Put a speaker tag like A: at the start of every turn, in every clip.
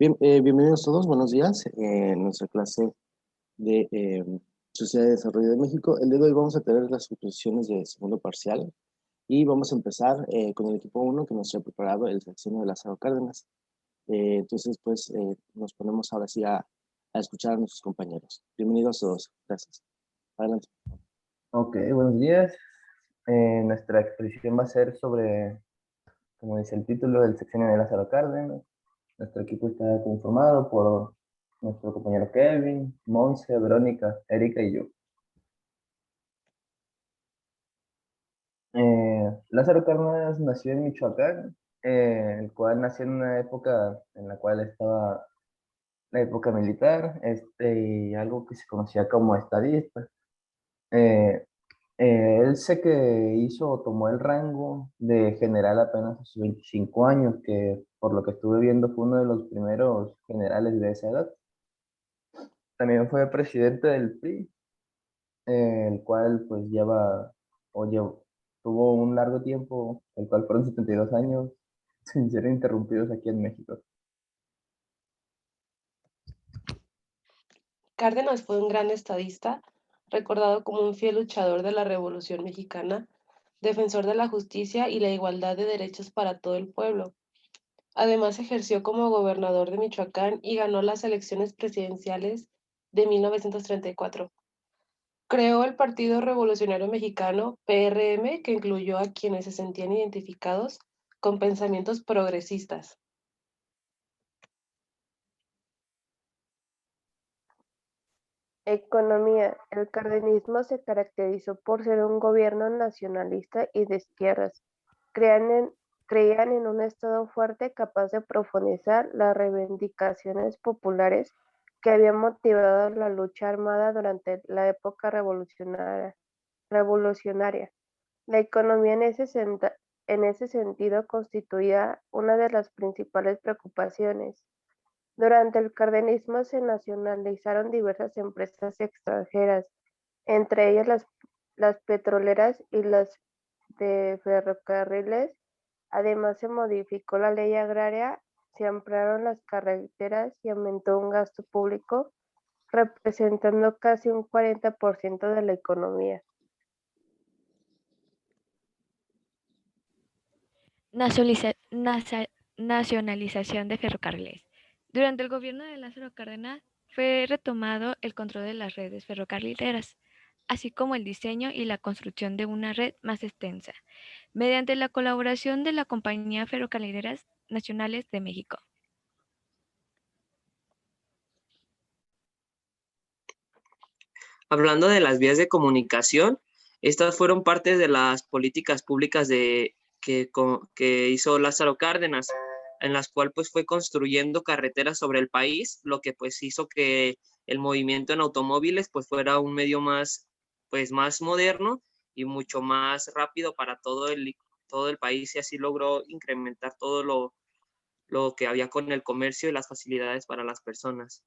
A: Bien, bienvenidos todos, buenos días. En nuestra clase de Sociedad de Desarrollo de México, el día de hoy vamos a tener las suposiciones de segundo parcial y vamos a empezar con el equipo uno que nos ha preparado el sexenio de Lázaro Cárdenas. Entonces, pues nos ponemos ahora sí a escuchar a nuestros compañeros. Bienvenidos todos, gracias. Adelante.
B: Ok, buenos días. Nuestra exposición va a ser sobre, como dice el título, el sexenio de Lázaro Cárdenas. Nuestro equipo está conformado por nuestro compañero Kevin, Monse, Verónica, Erika y yo. Lázaro Cárdenas nació en Michoacán, el cual nació en una época en la cual estaba la época militar, y algo que se conocía como estadista. Eh, Él sé que hizo o tomó el rango de general apenas a sus 25 años, que por lo que estuve viendo fue uno de los primeros generales de esa edad. También fue presidente del PRI, el cual pues tuvo un largo tiempo, el cual fueron 72 años sin ser interrumpidos aquí en México.
C: Cárdenas fue un gran estadista, recordado como un fiel luchador de la Revolución Mexicana, defensor de la justicia y la igualdad de derechos para todo el pueblo. Además, ejerció como gobernador de Michoacán y ganó las elecciones presidenciales de 1934. Creó el Partido Revolucionario Mexicano, PRM, que incluyó a quienes se sentían identificados con pensamientos progresistas.
D: Economía. El cardenismo se caracterizó por ser un gobierno nacionalista y de izquierdas. Creían en un Estado fuerte capaz de profundizar las reivindicaciones populares que habían motivado la lucha armada durante la época revolucionaria. La economía en ese sentido constituía una de las principales preocupaciones. Durante el cardenismo se nacionalizaron diversas empresas extranjeras, entre ellas las petroleras y las de ferrocarriles. Además, se modificó la ley agraria, se ampliaron las carreteras y aumentó un gasto público, representando casi un 40% de la economía.
E: Nacionalización de ferrocarriles. Durante el gobierno de Lázaro Cárdenas fue retomado el control de las redes ferrocarrileras, así como el diseño y la construcción de una red más extensa, mediante la colaboración de la Compañía Ferrocarrileras Nacionales de México.
F: Hablando de las vías de comunicación, estas fueron parte de las políticas públicas que hizo Lázaro Cárdenas, en las cuales pues fue construyendo carreteras sobre el país, lo que pues hizo que el movimiento en automóviles pues fuera un medio más moderno y mucho más rápido para todo el país, y así logró incrementar todo lo que había con el comercio y las facilidades para las personas.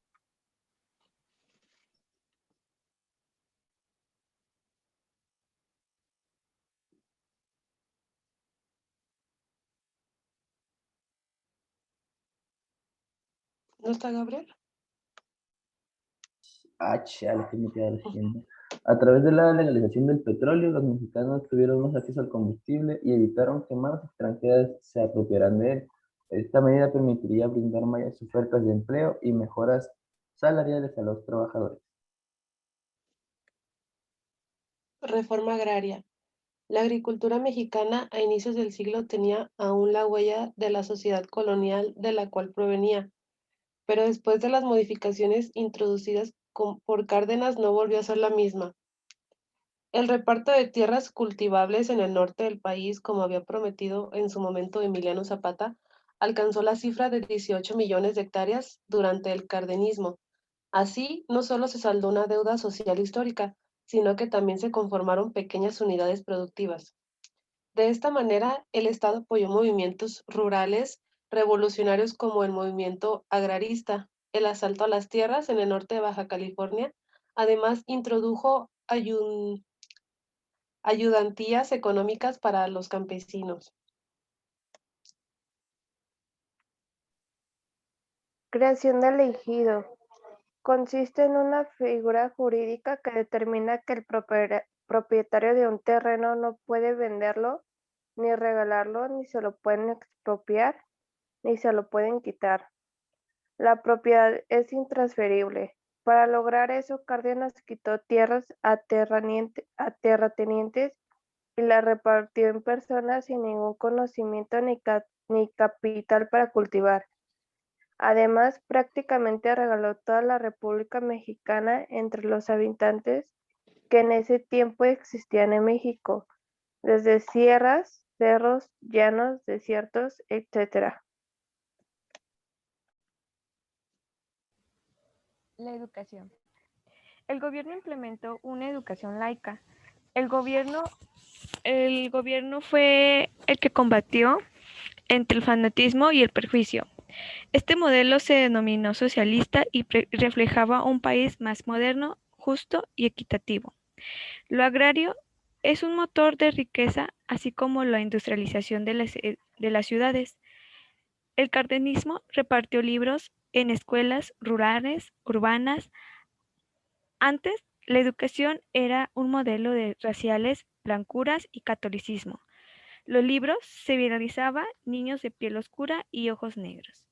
C: ¿No está Gabriel?
B: Chale, que me queda diciendo. A través de la legalización del petróleo, los mexicanos tuvieron más acceso al combustible y evitaron que manos extranjeras se apropiaran de él. Esta medida permitiría brindar mayores ofertas de empleo y mejoras salariales a los trabajadores.
C: Reforma agraria. La agricultura mexicana a inicios del siglo tenía aún la huella de la sociedad colonial de la cual provenía, pero después de las modificaciones introducidas por Cárdenas no volvió a ser la misma. El reparto de tierras cultivables en el norte del país, como había prometido en su momento Emiliano Zapata, alcanzó la cifra de 18 millones de hectáreas durante el cardenismo. Así, no solo se saldó una deuda social histórica, sino que también se conformaron pequeñas unidades productivas. De esta manera, el Estado apoyó movimientos rurales revolucionarios como el movimiento agrarista, el asalto a las tierras en el norte de Baja California. Además, introdujo ayudantías económicas para los campesinos.
D: Creación del ejido. Consiste en una figura jurídica que determina que el propietario de un terreno no puede venderlo, ni regalarlo, ni se lo pueden expropiar, ni se lo pueden quitar. La propiedad es intransferible. Para lograr eso, Cárdenas quitó tierras a terratenientes y las repartió en personas sin ningún conocimiento ni capital para cultivar. Además, prácticamente regaló toda la República Mexicana entre los habitantes que en ese tiempo existían en México, desde sierras, cerros, llanos, desiertos, etc.
E: La educación. El gobierno implementó una educación laica. El gobierno fue el que combatió entre el fanatismo y el perjuicio. Este modelo se denominó socialista y reflejaba un país más moderno, justo y equitativo. Lo agrario es un motor de riqueza, así como la industrialización de las ciudades. El cardenismo repartió libros en escuelas rurales, urbanas. Antes, la educación era un modelo de raciales, blancuras y catolicismo. Los libros se viralizaban niños de piel oscura y ojos negros.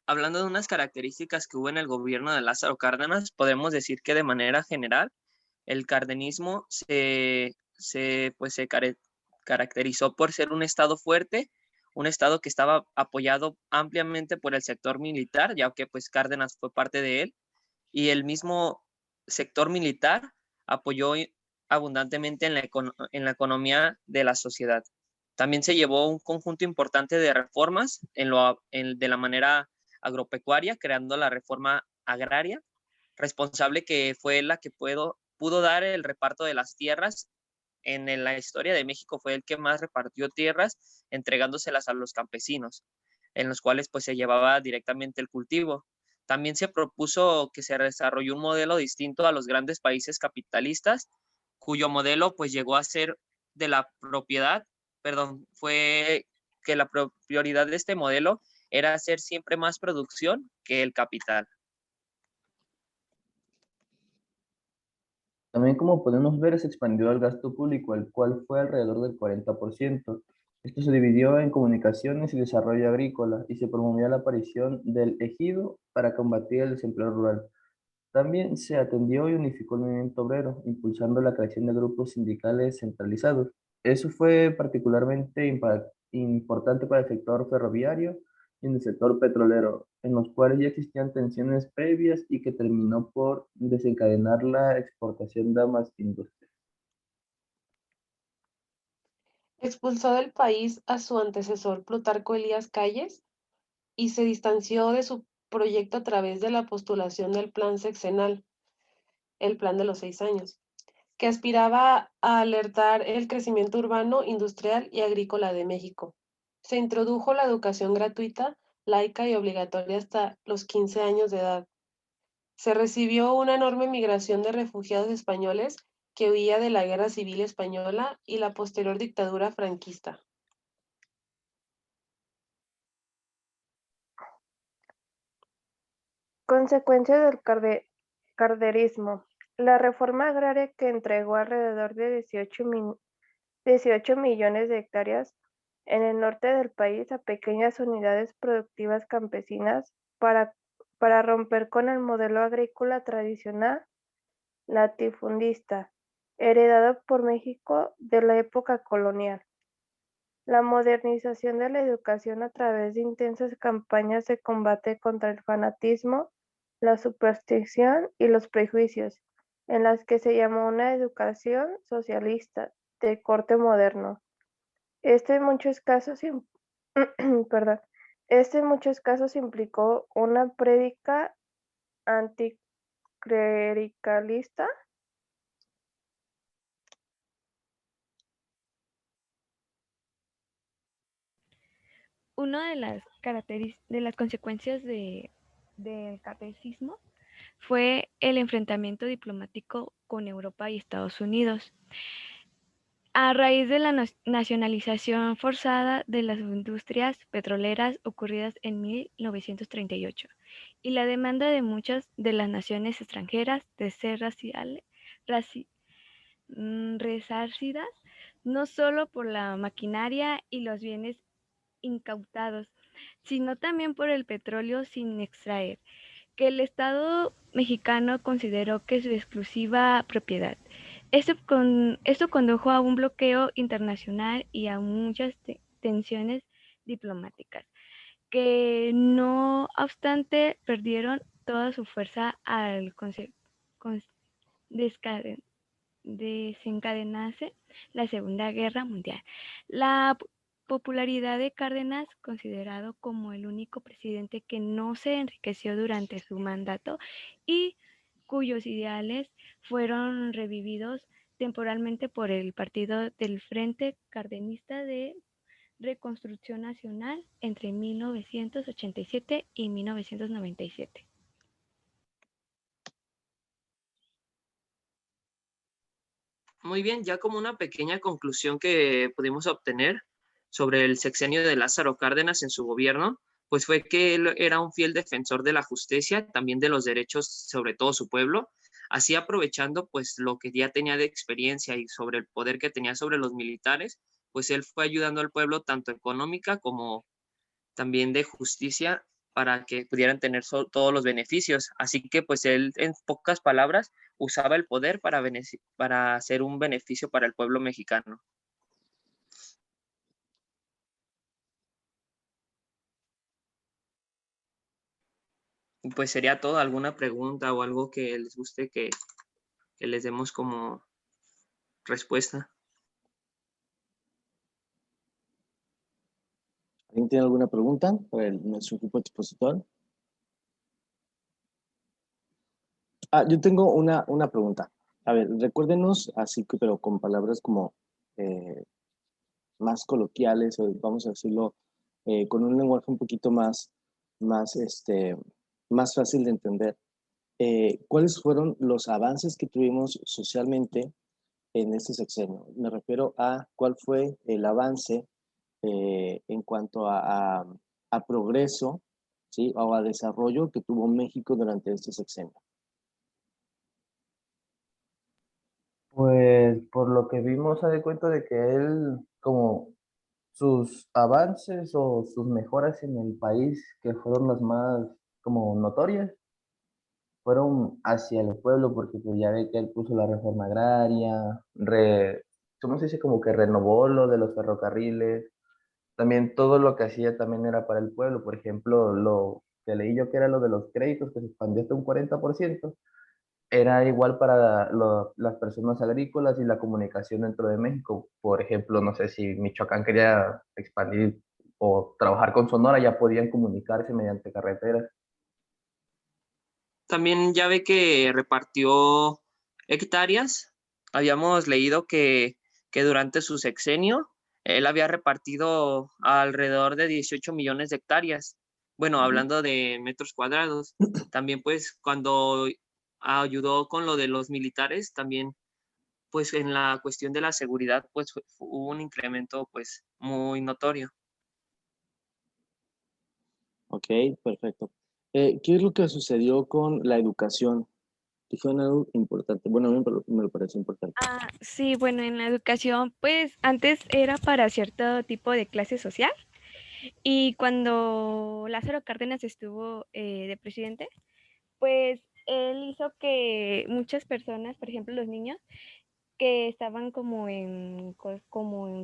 F: Hablando de unas características que hubo en el gobierno de Lázaro Cárdenas, podemos decir que de manera general el cardenismo se caracterizó por ser un estado fuerte, un estado que estaba apoyado ampliamente por el sector militar, ya que pues Cárdenas fue parte de él, y el mismo sector militar apoyó abundantemente en la economía de la sociedad. También se llevó un conjunto importante de reformas de la manera agropecuaria, creando la reforma agraria, responsable que fue la que pudo dar el reparto de las tierras. En la historia de México fue el que más repartió tierras, entregándoselas a los campesinos, en los cuales pues se llevaba directamente el cultivo. También se propuso que se desarrolló un modelo distinto a los grandes países capitalistas, cuyo modelo pues llegó a ser de la propiedad, fue que la prioridad de este modelo era hacer siempre más producción que el capital.
B: También, como podemos ver, se expandió el gasto público, el cual fue alrededor del 40%. Esto se dividió en comunicaciones y desarrollo agrícola y se promovió la aparición del ejido para combatir el desempleo rural. También se atendió y unificó el movimiento obrero, impulsando la creación de grupos sindicales centralizados. Eso fue particularmente importante para el sector ferroviario y en el sector petrolero, en los cuales ya existían tensiones previas y que terminó por desencadenar la exportación de ambas industrias.
C: Expulsó del país a su antecesor Plutarco Elías Calles y se distanció de su proyecto a través de la postulación del Plan Sexenal, el Plan de los 6 años, que aspiraba a alertar el crecimiento urbano, industrial y agrícola de México. Se introdujo la educación gratuita, laica y obligatoria hasta los 15 años de edad. Se recibió una enorme migración de refugiados españoles que huía de la Guerra Civil Española y la posterior dictadura franquista.
D: Consecuencias del carderismo. La reforma agraria, que entregó alrededor de 18 millones de hectáreas en el norte del país a pequeñas unidades productivas campesinas para romper con el modelo agrícola tradicional latifundista, heredado por México de la época colonial. La modernización de la educación a través de intensas campañas de combate contra el fanatismo, la superstición y los prejuicios, en las que se llamó una educación socialista de corte moderno. Este en muchos casos, perdón, este en muchos casos implicó una prédica anticlericalista.
E: Una de las consecuencias del catolicismo fue el enfrentamiento diplomático con Europa y Estados Unidos. A raíz de la nacionalización forzada de las industrias petroleras ocurridas en 1938 y la demanda de muchas de las naciones extranjeras de ser resarcidas no solo por la maquinaria y los bienes incautados, sino también por el petróleo sin extraer, que el Estado mexicano consideró que es su exclusiva propiedad. Esto condujo a un bloqueo internacional y a muchas tensiones diplomáticas, que no obstante perdieron toda su fuerza al desencadenarse la Segunda Guerra Mundial. La popularidad de Cárdenas, considerado como el único presidente que no se enriqueció durante su mandato y cuyos ideales fueron revividos temporalmente por el partido del Frente Cardenista de Reconstrucción Nacional entre 1987 y 1997.
F: Muy bien, ya como una pequeña conclusión que pudimos obtener sobre el sexenio de Lázaro Cárdenas en su gobierno, pues fue que él era un fiel defensor de la justicia, también de los derechos, sobre todo su pueblo, así aprovechando pues lo que ya tenía de experiencia y sobre el poder que tenía sobre los militares, pues él fue ayudando al pueblo tanto económica como también de justicia para que pudieran tener todos los beneficios. Así que pues él, en pocas palabras, usaba el poder para hacer un beneficio para el pueblo mexicano. Y pues sería todo. ¿Alguna pregunta o algo que les guste que les demos como respuesta?
A: ¿Alguien tiene alguna pregunta para nuestro grupo expositor? Yo tengo una pregunta. A ver, recuérdenos, así que, pero con palabras como más coloquiales, o vamos a decirlo, con un lenguaje un poquito más, más fácil de entender. ¿Cuáles fueron los avances que tuvimos socialmente en este sexenio? Me refiero a cuál fue el avance en cuanto a progreso, ¿sí? O a desarrollo que tuvo México durante este sexenio.
B: Pues por lo que vimos, se da cuenta de que él, como sus avances o sus mejoras en el país, que fueron las más como notorias, fueron hacia el pueblo, porque pues ya ve que él puso la reforma agraria, ¿cómo se dice? Como que renovó lo de los ferrocarriles, también todo lo que hacía también era para el pueblo, por ejemplo, lo que leí yo que era lo de los créditos, que se expandió hasta un 40%, era igual para las personas agrícolas y la comunicación dentro de México. Por ejemplo, no sé si Michoacán quería expandir o trabajar con Sonora, ya podían comunicarse mediante carreteras.
F: También ya ve que repartió hectáreas. Habíamos leído que durante su sexenio él había repartido alrededor de 18 millones de hectáreas. Bueno, hablando de metros cuadrados. También pues cuando ayudó con lo de los militares, también pues en la cuestión de la seguridad pues hubo un incremento pues muy notorio.
A: Ok, perfecto. ¿Qué es lo que sucedió con la educación? Que fue algo importante. Bueno, a mí me lo parece importante.
E: Sí, bueno, en la educación, pues antes era para cierto tipo de clase social y cuando Lázaro Cárdenas estuvo de presidente, pues él hizo que muchas personas, por ejemplo los niños, que estaban como en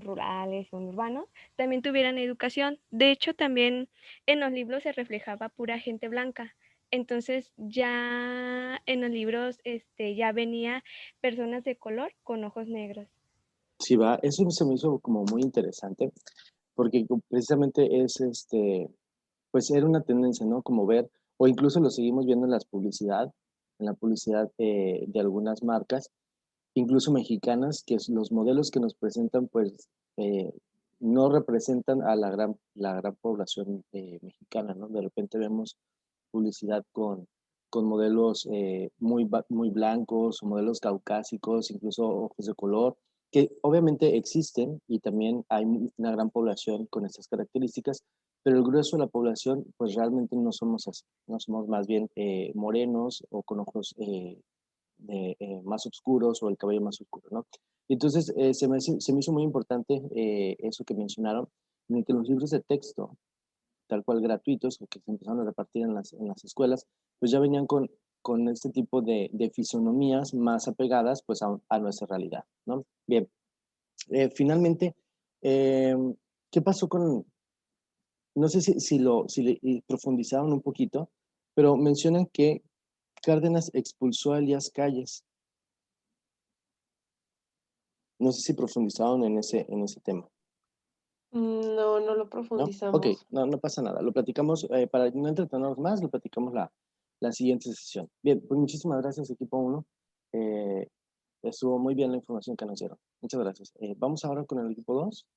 E: rurales o en urbanos, también tuvieran educación. De hecho, también en los libros se reflejaba pura gente blanca. Entonces ya en los libros ya venía personas de color con ojos negros.
A: Sí, va, eso se me hizo como muy interesante, porque precisamente pues era una tendencia, ¿no? Como ver, o incluso lo seguimos viendo en la publicidad de algunas marcas, incluso mexicanas, que los modelos que nos presentan, pues, no representan a la gran población mexicana, ¿no? De repente vemos publicidad con modelos muy blancos o modelos caucásicos, incluso ojos de color, que obviamente existen y también hay una gran población con estas características, pero el grueso de la población pues realmente no somos así, no somos más bien morenos o con ojos más oscuros o el cabello más oscuro, ¿no? Entonces se me hizo muy importante eso que mencionaron, en que los libros de texto, tal cual gratuitos, o que se empezaron a repartir en las escuelas, pues ya venían con este tipo de fisonomías más apegadas pues a nuestra realidad, ¿no? Bien, finalmente, ¿qué pasó con, no sé si profundizaron un poquito, pero mencionan que Cárdenas expulsó a Elías Calles. No sé si profundizaron en ese tema.
C: No, no lo
A: ¿No? Ok,
C: profundizamos.
A: no pasa nada. Lo platicamos, para no entretenernos más, lo platicamos la siguiente sesión. Bien, pues muchísimas gracias, equipo 1. Estuvo muy bien la información que nos dieron. Muchas gracias. Vamos ahora con el equipo 2.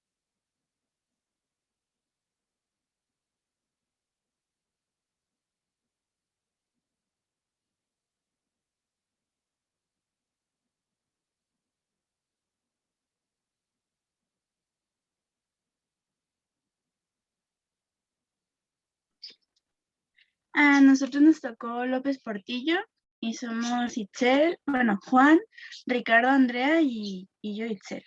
G: A nosotros nos tocó López Portillo y somos Itzel, bueno, Juan, Ricardo, Andrea y yo Itzel.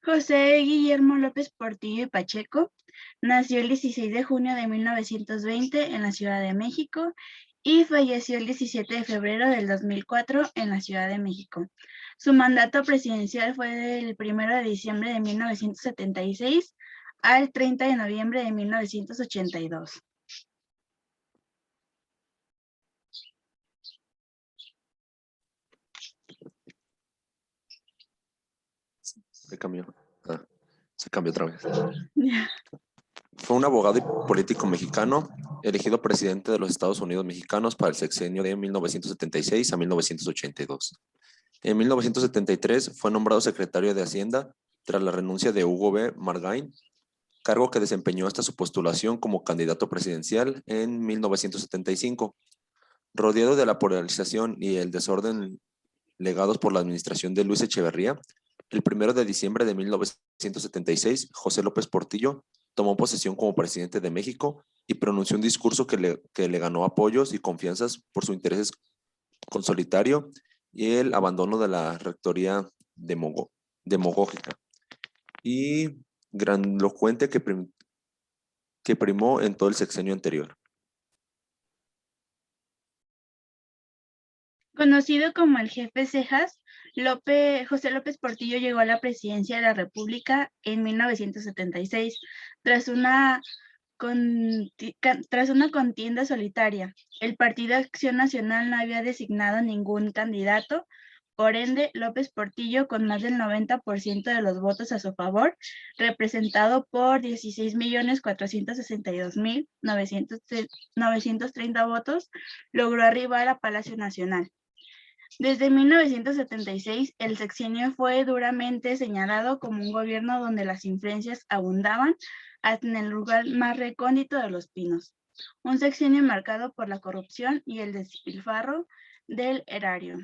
G: José Guillermo López Portillo y Pacheco nació el 16 de junio de 1920 en la Ciudad de México y falleció el 17 de febrero del 2004 en la Ciudad de México. Su mandato presidencial fue del 1 de diciembre de 1976 al 30 de noviembre de 1982.
H: Se cambió. Se cambió otra vez. Fue un abogado y político mexicano, elegido presidente de los Estados Unidos mexicanos para el sexenio de 1976 a 1982. En 1973 fue nombrado secretario de Hacienda tras la renuncia de Hugo B. Margain, cargo que desempeñó hasta su postulación como candidato presidencial en 1975. Rodeado de la polarización y el desorden legados por la administración de Luis Echeverría, el 1 de diciembre de 1976, José López Portillo tomó posesión como presidente de México y pronunció un discurso que le ganó apoyos y confianzas por su interés consolitario y el abandono de la rectoría demagógica y grandilocuente que primó en todo el sexenio anterior.
G: Conocido como el Jefe Cejas, José López Portillo llegó a la presidencia de la República en 1976, tras una contienda solitaria. El Partido Acción Nacional no había designado ningún candidato, por ende, López Portillo, con más del 90% de los votos a su favor, representado por 16.462.930 votos, logró arribar a Palacio Nacional. Desde 1976, el sexenio fue duramente señalado como un gobierno donde las influencias abundaban hasta en el lugar más recóndito de Los Pinos. Un sexenio marcado por la corrupción y el despilfarro del erario.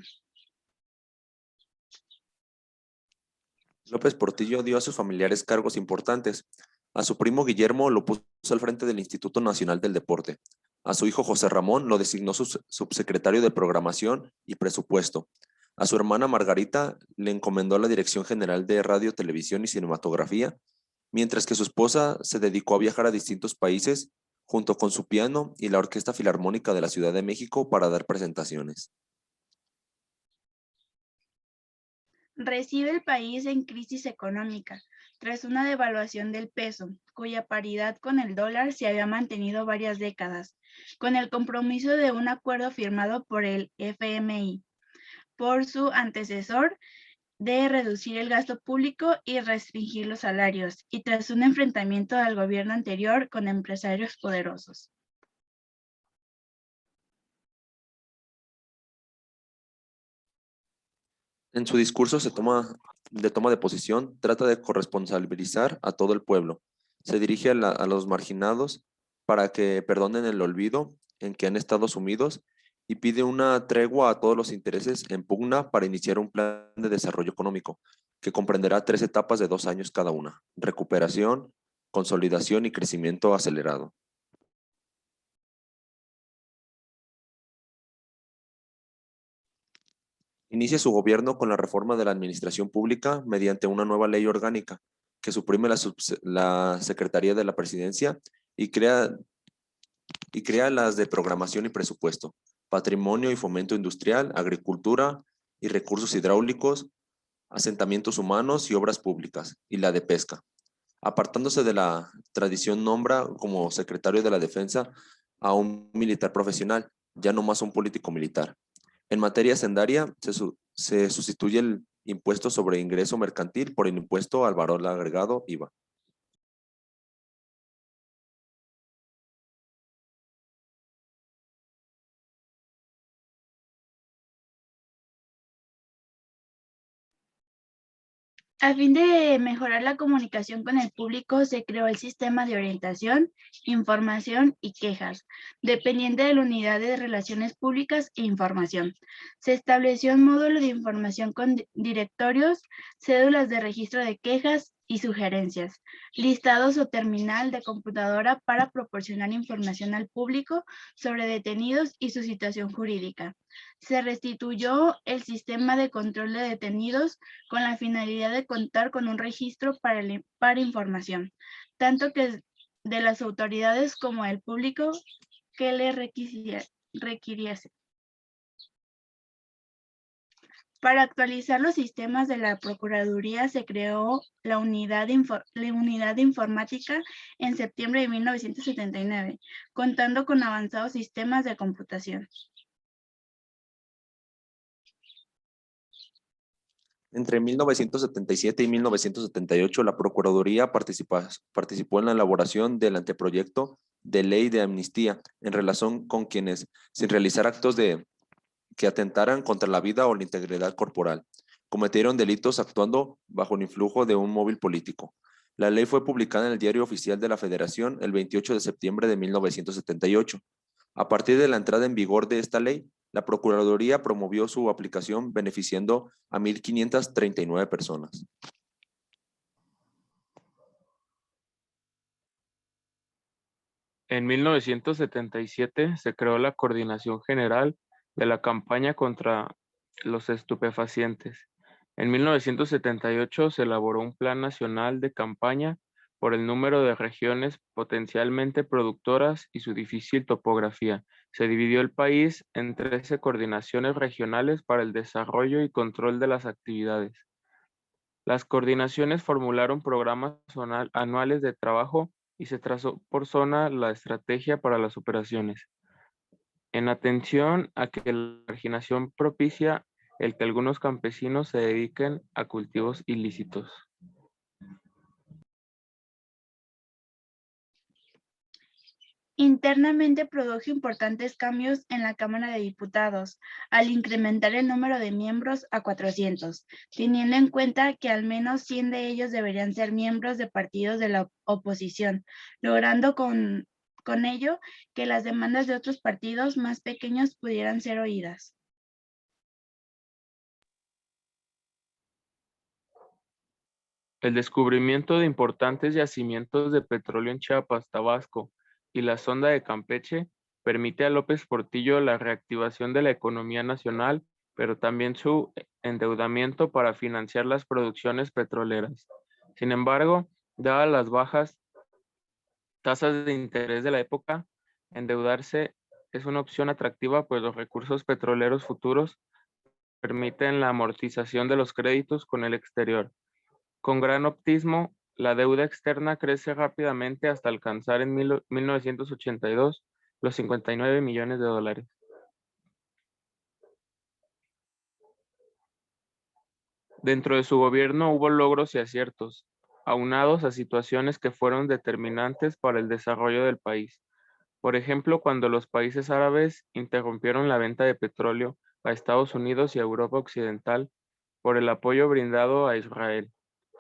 H: López Portillo dio a sus familiares cargos importantes. A su primo Guillermo lo puso al frente del Instituto Nacional del Deporte. A su hijo José Ramón lo designó subsecretario de Programación y Presupuesto. A su hermana Margarita le encomendó la Dirección General de Radio, Televisión y Cinematografía, mientras que su esposa se dedicó a viajar a distintos países junto con su piano y la Orquesta Filarmónica de la Ciudad de México para dar presentaciones.
G: Recibe el país en crisis económica, tras una devaluación del peso, cuya paridad con el dólar se había mantenido varias décadas, con el compromiso de un acuerdo firmado por el FMI, por su antecesor, de reducir el gasto público y restringir los salarios, y tras un enfrentamiento del gobierno anterior con empresarios poderosos.
H: En su discurso de toma de posición, trata de corresponsabilizar a todo el pueblo. Se dirige a los marginados para que perdonen el olvido en que han estado sumidos y pide una tregua a todos los intereses en pugna para iniciar un plan de desarrollo económico que comprenderá 3 etapas de 2 años cada una: recuperación, consolidación y crecimiento acelerado. Inicia su gobierno con la reforma de la administración pública mediante una nueva ley orgánica que suprime la Secretaría de la Presidencia y crea las de programación y presupuesto, patrimonio y fomento industrial, agricultura y recursos hidráulicos, asentamientos humanos y obras públicas, y la de pesca. Apartándose de la tradición, nombra como secretario de la Defensa a un militar profesional, ya no más un político militar. En materia hacendaria, se sustituye el impuesto sobre ingreso mercantil por el impuesto al valor agregado, IVA.
G: A fin de mejorar la comunicación con el público, se creó el sistema de orientación, información y quejas, dependiente de la unidad de relaciones públicas e información. Se estableció un módulo de información con directorios, cédulas de registro de quejas y sugerencias, listados o terminal de computadora para proporcionar información al público sobre detenidos y su situación jurídica. Se restituyó el sistema de control de detenidos con la finalidad de contar con un registro para información, tanto que de las autoridades como del público que le requiriese. Para actualizar los sistemas de la Procuraduría se creó la unidad de informática en septiembre de 1979, contando con avanzados sistemas de computación.
H: Entre 1977 y 1978, la Procuraduría participó en la elaboración del anteproyecto de ley de amnistía en relación con quienes, sin realizar actos que atentaran contra la vida o la integridad corporal, cometieron delitos actuando bajo el influjo de un móvil político. La ley fue publicada en el Diario Oficial de la Federación el 28 de septiembre de 1978. A partir de la entrada en vigor de esta ley, la Procuraduría promovió su aplicación beneficiando a 1,539 personas.
I: En 1977 se creó la Coordinación General de la Campaña contra los Estupefacientes. En 1978 se elaboró un Plan Nacional de Campaña por el número de regiones potencialmente productoras y su difícil topografía. Se dividió el país en 13 coordinaciones regionales para el desarrollo y control de las actividades. Las coordinaciones formularon programas anuales de trabajo y se trazó por zona la estrategia para las operaciones. En atención a que la marginación propicia el que algunos campesinos se dediquen a cultivos ilícitos.
G: Internamente produjo importantes cambios en la Cámara de Diputados, al incrementar el número de miembros a 400, teniendo en cuenta que al menos 100 de ellos deberían ser miembros de partidos de la oposición, logrando con ello que las demandas de otros partidos más pequeños pudieran ser oídas.
I: El descubrimiento de importantes yacimientos de petróleo en Chiapas, Tabasco y la sonda de Campeche permite a López Portillo la reactivación de la economía nacional, pero también su endeudamiento para financiar las producciones petroleras. Sin embargo, dadas las bajas tasas de interés de la época, endeudarse es una opción atractiva, pues los recursos petroleros futuros permiten la amortización de los créditos con el exterior. Con gran optimismo, la deuda externa crece rápidamente hasta alcanzar en 1982 los 59 millones de dólares. Dentro de su gobierno hubo logros y aciertos, aunados a situaciones que fueron determinantes para el desarrollo del país. Por ejemplo, cuando los países árabes interrumpieron la venta de petróleo a Estados Unidos y a Europa Occidental por el apoyo brindado a Israel.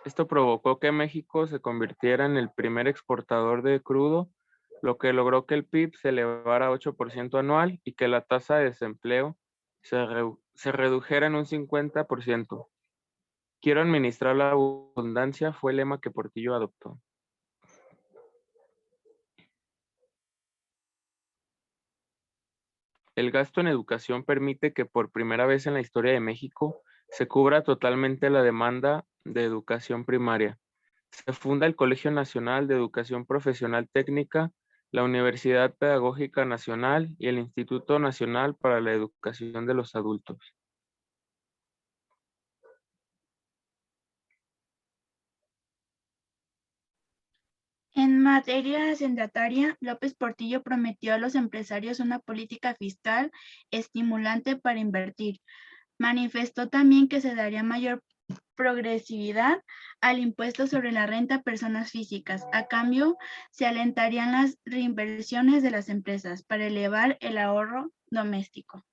I: Esto provocó que México se convirtiera en el primer exportador de crudo lo que logró que el PIB se elevara a 8% anual y que la tasa de desempleo se redujera en un 50%. Quiero administrar la abundancia fue el lema que Portillo adoptó. El gasto en educación permite que por primera vez en la historia de México se cubra totalmente la demanda de educación primaria. Se funda el Colegio Nacional de Educación Profesional Técnica, la Universidad Pedagógica Nacional y el Instituto Nacional para la Educación de los Adultos.
G: En materia hacendataria, López Portillo prometió a los empresarios una política fiscal estimulante para invertir. Manifestó también que se daría mayor progresividad al impuesto sobre la renta a personas físicas. A cambio, se alentarían las reinversiones de las empresas para elevar el ahorro doméstico.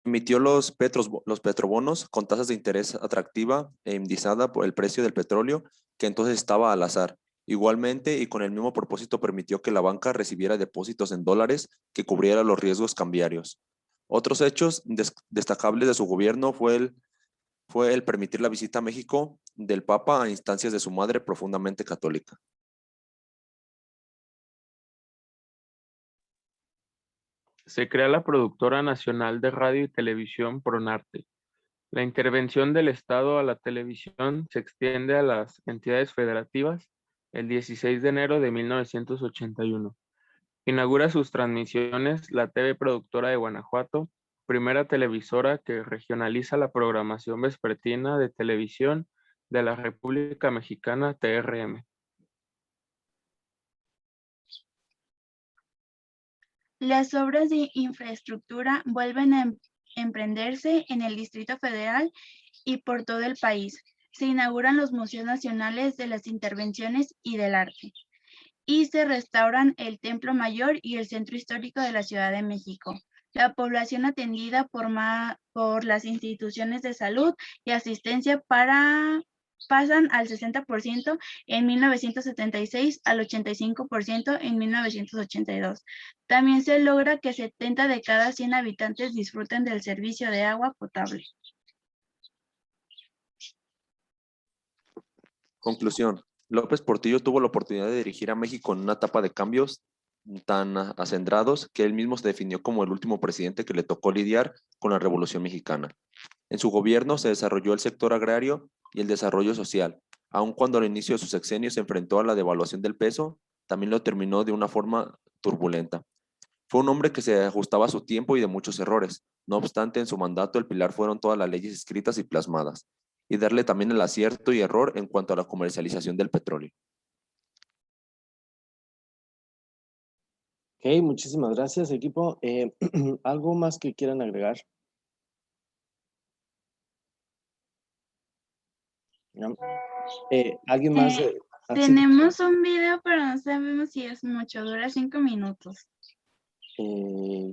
H: Emitió los petrobonos con tasas de interés atractiva e indizada por el precio del petróleo, que entonces estaba al azar. Igualmente, y con el mismo propósito, permitió que la banca recibiera depósitos en dólares que cubriera los riesgos cambiarios. Otros hechos destacables de su gobierno fue el permitir la visita a México del Papa a instancias de su madre profundamente católica.
I: Se crea la Productora Nacional de Radio y Televisión Pronarte. La intervención del Estado a la televisión se extiende a las entidades federativas el 16 de enero de 1981. Inaugura sus transmisiones la TV Productora de Guanajuato, primera televisora que regionaliza la programación vespertina de televisión de la República Mexicana, TRM.
G: Las obras de infraestructura vuelven a emprenderse en el Distrito Federal y por todo el país. Se inauguran los Museos Nacionales de las Intervenciones y del Arte y se restauran el Templo Mayor y el Centro Histórico de la Ciudad de México. La población atendida por las instituciones de salud y asistencia pasan al 60% en 1976 al 85% en 1982. También se logra que 70 de cada 100 habitantes disfruten del servicio de agua potable.
H: Conclusión. López Portillo tuvo la oportunidad de dirigir a México en una etapa de cambios tan acendrados que él mismo se definió como el último presidente que le tocó lidiar con la Revolución Mexicana. En su gobierno se desarrolló el sector agrario y el desarrollo social. Aun cuando al inicio de su sexenio se enfrentó a la devaluación del peso, también lo terminó de una forma turbulenta. Fue un hombre que se ajustaba a su tiempo y de muchos errores. No obstante, en su mandato el pilar fueron todas las leyes escritas y plasmadas, y darle también el acierto y error en cuanto a la comercialización del petróleo.
A: Ok, muchísimas gracias, equipo. ¿Algo más que quieran agregar? ¿No? ¿Alguien más?
G: Tenemos un video, pero no sabemos si es mucho, dura 5 minutos.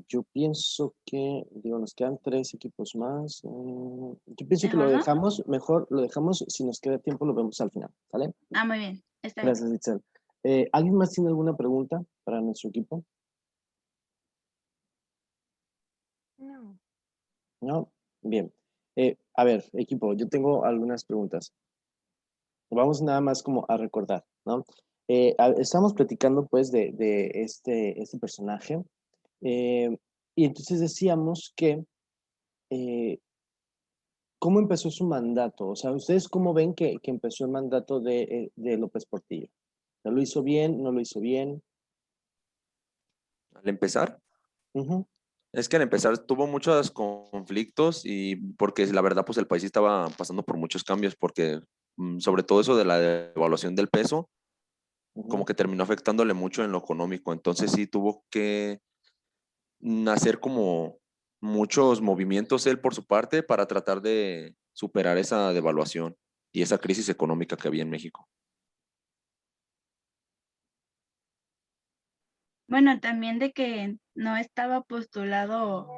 A: Yo pienso que, nos quedan 3 equipos más. Yo pienso que lo dejamos, mejor lo dejamos, si nos queda tiempo lo vemos al final, ¿vale?
G: Muy bien, está bien.
A: Gracias, Itzel. ¿Alguien más tiene alguna pregunta para nuestro equipo?
D: No.
A: ¿No? Bien. A ver, equipo, yo tengo algunas preguntas. Vamos nada más como a recordar, ¿no? Estamos platicando pues de este personaje y entonces decíamos que ¿cómo empezó su mandato? O sea, ¿ustedes cómo ven que empezó el mandato de López Portillo? ¿Lo hizo bien? ¿No lo hizo bien?
H: Al empezar, es que al empezar tuvo muchos conflictos y porque la verdad pues el país estaba pasando por muchos cambios porque sobre todo eso de la devaluación del peso como que terminó afectándole mucho en lo económico. Entonces sí tuvo que hacer como muchos movimientos él por su parte para tratar de superar esa devaluación y esa crisis económica que había en México.
G: Bueno, también de que no estaba postulado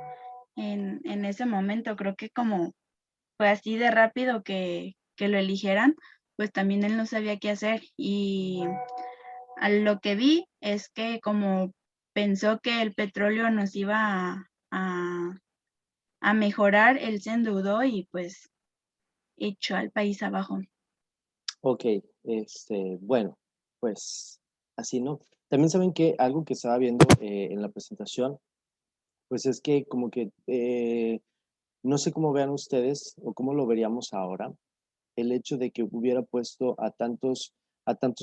G: en ese momento, creo que como fue así de rápido que lo eligieran, pues también él no sabía qué hacer. Y a lo que vi es que como pensó que el petróleo nos iba a mejorar, él se endeudó y pues echó al país abajo.
A: Ok, bueno, pues así, ¿no? También saben que algo que estaba viendo en la presentación, pues es que como que no sé cómo vean ustedes o cómo lo veríamos ahora, el hecho de que hubiera puesto a tantos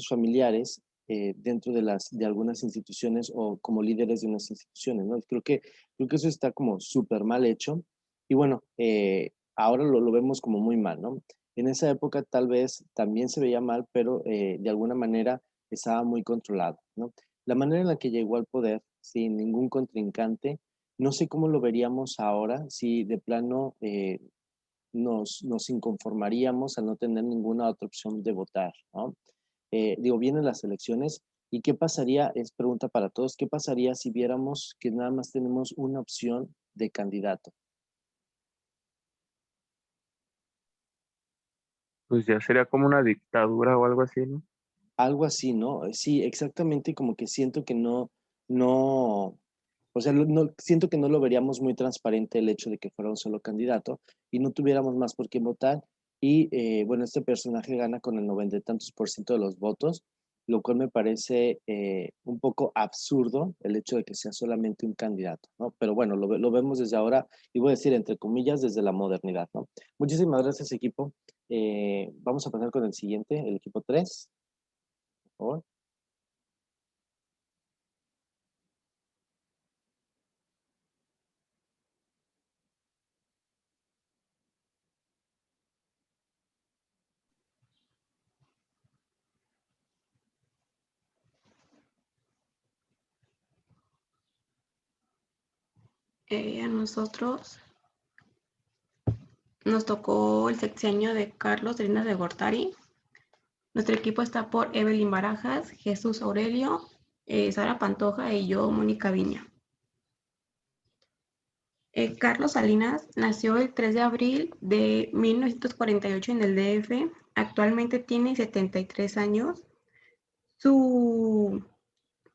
A: familiares dentro de algunas instituciones o como líderes de unas instituciones, ¿no? Creo que eso está como súper mal hecho y bueno, ahora lo vemos como muy mal, ¿no? En esa época tal vez también se veía mal, pero de alguna manera estaba muy controlado, ¿no? La manera en la que llegó al poder, sin ningún contrincante, no sé cómo lo veríamos ahora, si de plano nos inconformaríamos al no tener ninguna otra opción de votar, ¿no? Digo, vienen las elecciones y ¿qué pasaría? Es pregunta para todos, ¿qué pasaría si viéramos que nada más tenemos una opción de candidato?
I: Pues ya sería como una dictadura o algo así, ¿no?
A: Algo así, ¿no? Sí, exactamente, como que siento que no, o sea, siento que no lo veríamos muy transparente el hecho de que fuera un solo candidato y no tuviéramos más por qué votar. Y bueno, este personaje gana con el 90 y tantos por ciento de los votos, lo cual me parece un poco absurdo el hecho de que sea solamente un candidato, ¿no? Pero bueno, lo vemos desde ahora y voy a decir entre comillas desde la modernidad, ¿no? Muchísimas gracias, equipo. Vamos a pasar con el siguiente, el equipo 3, por favor.
J: A nosotros nos tocó el sexenio de Carlos Salinas de Gortari. Nuestro equipo está por Evelyn Barajas, Jesús Aurelio, Sara Pantoja y yo, Mónica Viña. Carlos Salinas nació el 3 de abril de 1948 en el DF. Actualmente tiene 73 años. Su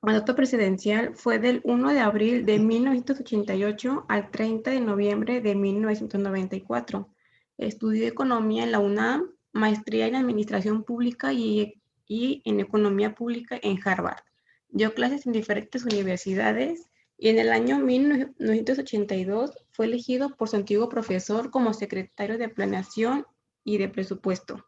J: mandato presidencial fue del 1 de abril de 1988 al 30 de noviembre de 1994. Estudió economía en la UNAM, maestría en administración pública y en economía pública en Harvard. Dio clases en diferentes universidades y en el año 1982 fue elegido por su antiguo profesor como secretario de Planeación y de Presupuesto.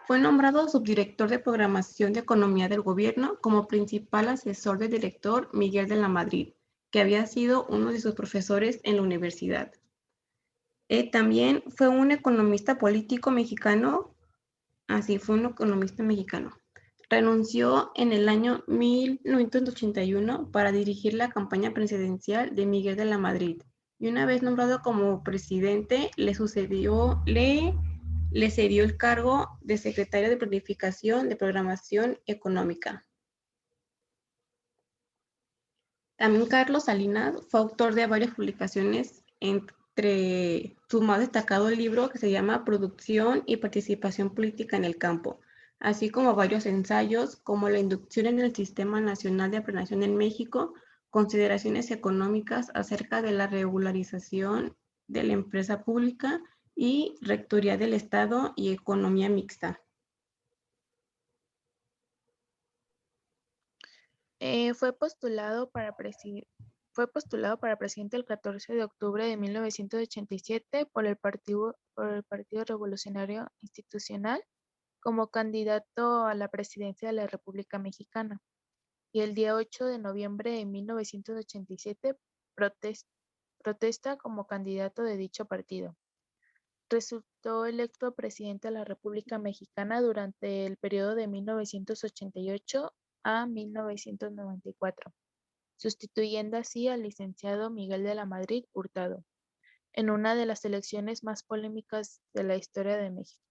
J: Fue nombrado subdirector de Programación de Economía del Gobierno como principal asesor del director Miguel de la Madrid, que había sido uno de sus profesores en la universidad. También fue un economista político mexicano, fue un economista mexicano. Renunció en el año 1981 para dirigir la campaña presidencial de Miguel de la Madrid y una vez nombrado como presidente le cedió el cargo de secretario de Planificación de Programación Económica. También Carlos Salinas fue autor de varias publicaciones, entre su más destacado libro que se llama Producción y Participación Política en el Campo, así como varios ensayos como La inducción en el Sistema Nacional de Planeación en México, Consideraciones económicas acerca de la regularización de la empresa pública y Rectoría del Estado y Economía Mixta.
K: Fue postulado para presidente el 14 de octubre de 1987 por el Partido Revolucionario Institucional como candidato a la presidencia de la República Mexicana y el día 8 de noviembre de 1987 protesta como candidato de dicho partido. Resultó electo presidente de la República Mexicana durante el periodo de 1988 a 1994, sustituyendo así al licenciado Miguel de la Madrid Hurtado, en una de las elecciones más polémicas de la historia de México.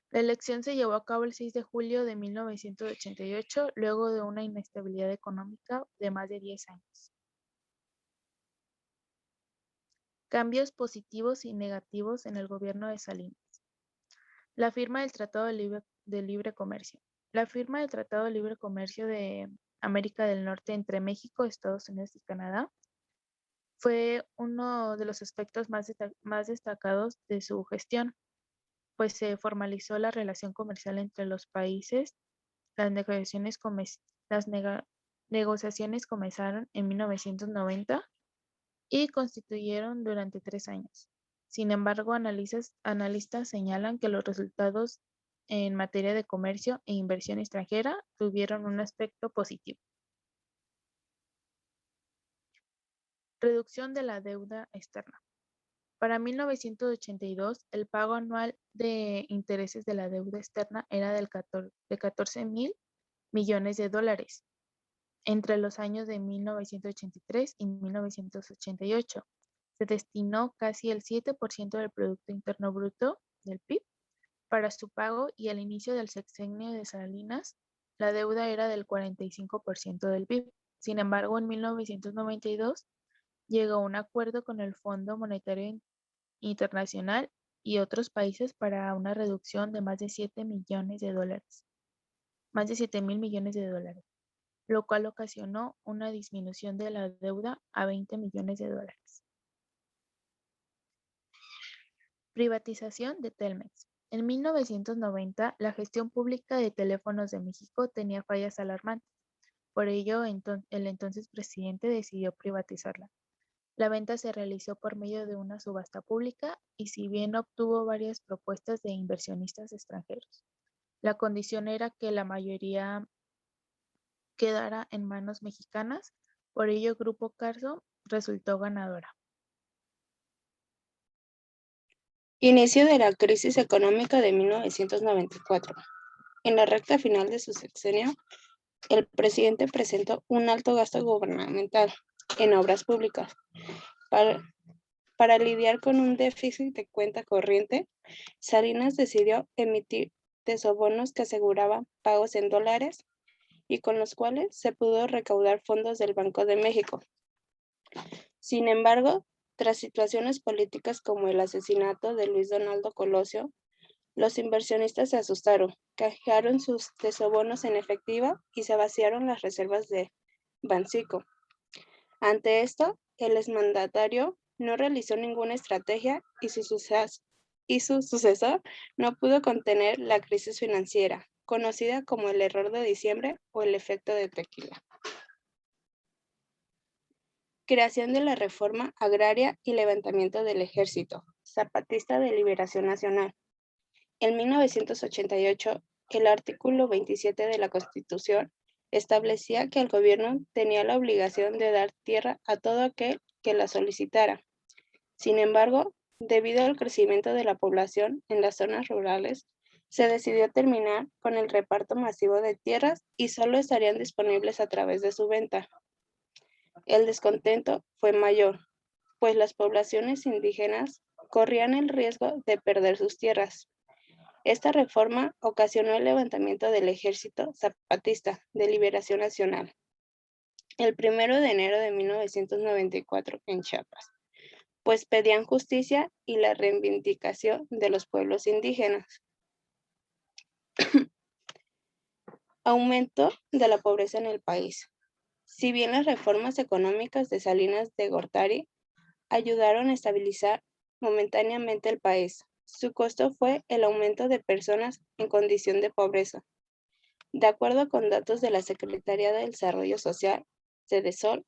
K: La elección se llevó a cabo el 6 de julio de 1988, luego de una inestabilidad económica de más de 10 años. Cambios positivos y negativos en el gobierno de Salinas. La firma del Tratado de Libre Comercio. La firma del Tratado de Libre Comercio de América del Norte entre México, Estados Unidos y Canadá fue uno de los aspectos más destacados de su gestión, pues se formalizó la relación comercial entre los países. Las negociaciones comenzaron en 1990 y constituyeron durante 3 años. Sin embargo, analistas señalan que los resultados en materia de comercio e inversión extranjera tuvieron un aspecto positivo. Reducción de la deuda externa. Para 1982, el pago anual de intereses de la deuda externa era de 14,000 millones de dólares entre los años de 1983 y 1988. Se destinó casi el 7% del Producto Interno Bruto, del PIB, para su pago, y al inicio del sexenio de Salinas, la deuda era del 45% del PIB. Sin embargo, en 1992 llegó a un acuerdo con el Fondo Monetario Internacional y otros países para una reducción de más de 7 millones de dólares. Más de 7,000 millones de dólares, lo cual ocasionó una disminución de la deuda a 20 millones de dólares. Privatización de Telmex. En 1990, la gestión pública de Teléfonos de México tenía fallas alarmantes. Por ello, el entonces presidente decidió privatizarla. La venta se realizó por medio de una subasta pública y, si bien obtuvo varias propuestas de inversionistas extranjeros, la condición era que la mayoría quedara en manos mexicanas. Por ello, Grupo Carso resultó ganadora.
L: Inicio de la crisis económica de 1994. En la recta final de su sexenio, el presidente presentó un alto gasto gubernamental en obras públicas. Para lidiar con un déficit de cuenta corriente, Salinas decidió emitir tesobonos que aseguraban pagos en dólares y con los cuales se pudo recaudar fondos del Banco de México. Sin embargo, tras situaciones políticas como el asesinato de Luis Donaldo Colosio, los inversionistas se asustaron, canjearon sus tesobonos en efectivo y se vaciaron las reservas de Banxico. Ante esto, el exmandatario no realizó ninguna estrategia y su sucesor no pudo contener la crisis financiera, conocida como el error de diciembre o el efecto de tequila. Creación de la reforma agraria y levantamiento del Ejército Zapatista de Liberación Nacional. En 1988, el artículo 27 de la Constitución establecía que el gobierno tenía la obligación de dar tierra a todo aquel que la solicitara. Sin embargo, debido al crecimiento de la población en las zonas rurales, se decidió terminar con el reparto masivo de tierras y solo estarían disponibles a través de su venta. El descontento fue mayor, pues las poblaciones indígenas corrían el riesgo de perder sus tierras. Esta reforma ocasionó el levantamiento del Ejército Zapatista de Liberación Nacional el 1 de enero de 1994 en Chiapas, pues pedían justicia y la reivindicación de los pueblos indígenas. Aumento de la pobreza en el país. Si bien las reformas económicas de Salinas de Gortari ayudaron a estabilizar momentáneamente el país, su costo fue el aumento de personas en condición de pobreza. De acuerdo con datos de la Secretaría del Desarrollo Social, Sedesol,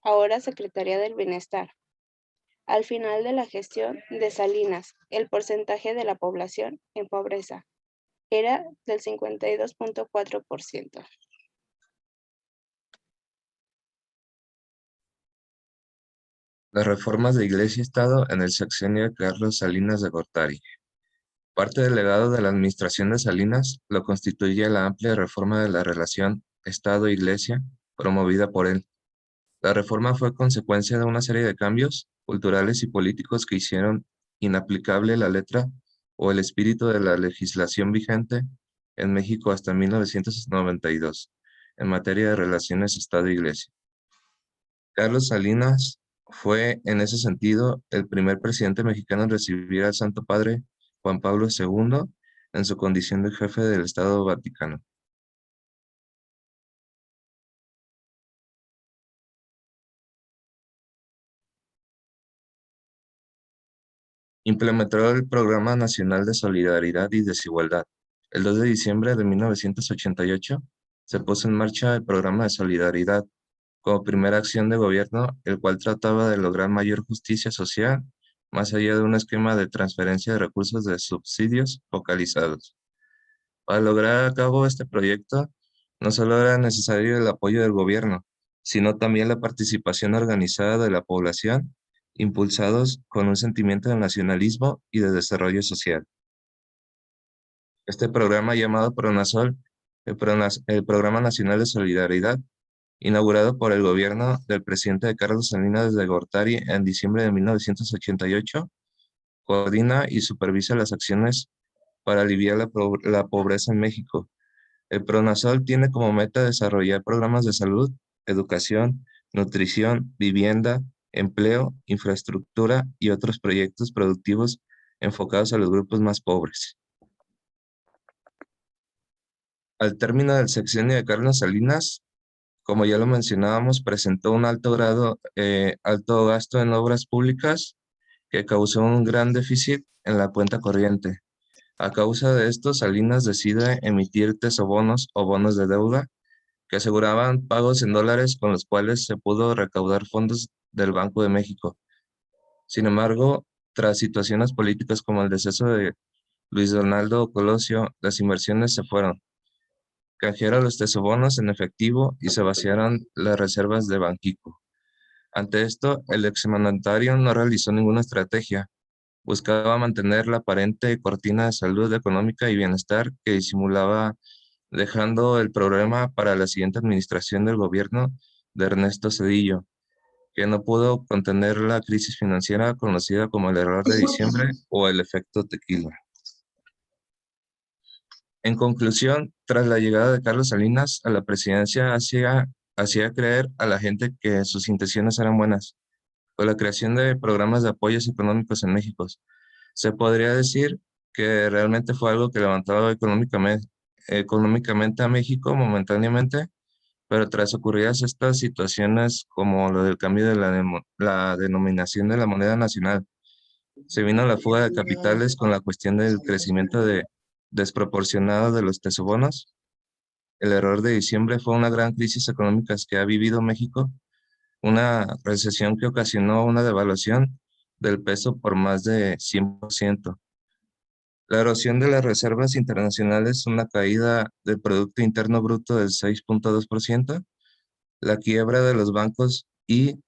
L: ahora Secretaría del Bienestar, al final de la gestión de Salinas, el porcentaje de la población en pobreza era del 52.4%.
M: Las reformas de Iglesia y Estado en el sexenio de Carlos Salinas de Gortari. Parte del legado de la administración de Salinas lo constituye la amplia reforma de la relación Estado-Iglesia promovida por él. La reforma fue consecuencia de una serie de cambios culturales y políticos que hicieron inaplicable la letra o el espíritu de la legislación vigente en México hasta 1992 en materia de relaciones Estado-Iglesia. Carlos Salinas Fue, en ese sentido, el primer presidente mexicano en recibir al Santo Padre Juan Pablo II en su condición de jefe del Estado Vaticano. Implementó el Programa Nacional de Solidaridad y Desigualdad. El 2 de diciembre de 1988 se puso en marcha el Programa de Solidaridad como primera acción de gobierno, el cual trataba de lograr mayor justicia social, más allá de un esquema de transferencia de recursos de subsidios focalizados. Para lograr a cabo este proyecto, no solo era necesario el apoyo del gobierno, sino también la participación organizada de la población, impulsados con un sentimiento de nacionalismo y de desarrollo social. Este programa llamado PRONASOL, el Programa Nacional de Solidaridad, inaugurado por el gobierno del presidente Carlos Salinas de Gortari en diciembre de 1988, coordina y supervisa las acciones para aliviar la pobreza en México. El PRONASOL tiene como meta desarrollar programas de salud, educación, nutrición, vivienda, empleo, infraestructura y otros proyectos productivos enfocados a los grupos más pobres. Al término del sexenio de Carlos Salinas, como ya lo mencionábamos, presentó un alto gasto en obras públicas que causó un gran déficit en la cuenta corriente. A causa de esto, Salinas decide emitir tesobonos o bonos de deuda que aseguraban pagos en dólares con los cuales se pudo recaudar fondos del Banco de México. Sin embargo, tras situaciones políticas como el deceso de Luis Donaldo Colosio, las inversiones se fueron. Canjearon los tesobonos en efectivo y se vaciaron las reservas de Banxico. Ante esto, el exmandatario no realizó ninguna estrategia. Buscaba mantener la aparente cortina de salud económica y bienestar que disimulaba, dejando el problema para la siguiente administración del gobierno de Ernesto Zedillo, que no pudo contener la crisis financiera conocida como el error de diciembre o el efecto tequila. En conclusión, tras la llegada de Carlos Salinas a la presidencia, hacía creer a la gente que sus intenciones eran buenas, con la creación de programas de apoyos económicos en México. Se podría decir que realmente fue algo que levantó económicamente a México momentáneamente, pero tras ocurridas estas situaciones como lo del cambio de la denominación de la moneda nacional, se vino la fuga de capitales con la cuestión del crecimiento desproporcionado de los tesobonos. El error de diciembre fue una gran crisis económica que ha vivido México, una recesión que ocasionó una devaluación del peso por más de 100%. La erosión de las reservas internacionales, una caída del Producto Interno Bruto del 6.2%, la quiebra de los bancos y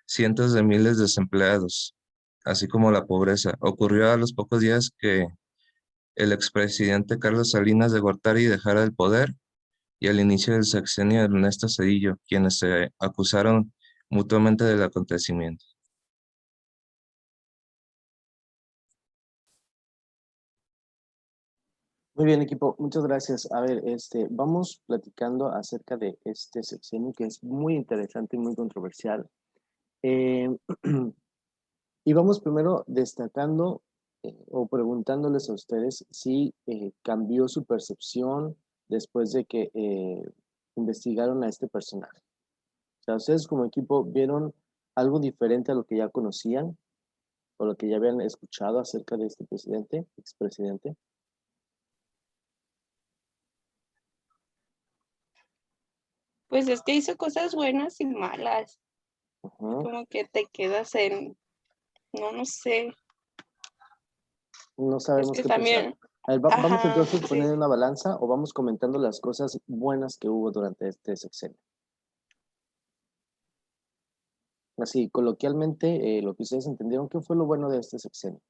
M: cientos de miles de desempleados, así como la pobreza. Ocurrió a los pocos días que el expresidente Carlos Salinas de Gortari dejara el poder y al inicio del sexenio de Ernesto Zedillo, quienes se acusaron mutuamente del acontecimiento.
A: Muy bien, equipo, muchas gracias. A ver, vamos platicando acerca de este sexenio que es muy interesante y muy controversial. Y vamos primero destacando o preguntándoles a ustedes si cambió su percepción después de que investigaron a este personaje. O sea, ustedes como equipo vieron algo diferente a lo que ya conocían o lo que ya habían escuchado acerca de este expresidente.
L: Pues es que hizo cosas buenas y malas. Como que te quedas en, no sé.
A: No sabemos
L: es que
A: qué
L: también,
A: pensar. A ver, vamos entonces
L: sí.
A: poniendo una balanza o vamos comentando las cosas buenas que hubo durante este sexenio. Así, coloquialmente, lo que ustedes entendieron, ¿qué fue lo bueno de este sexenio?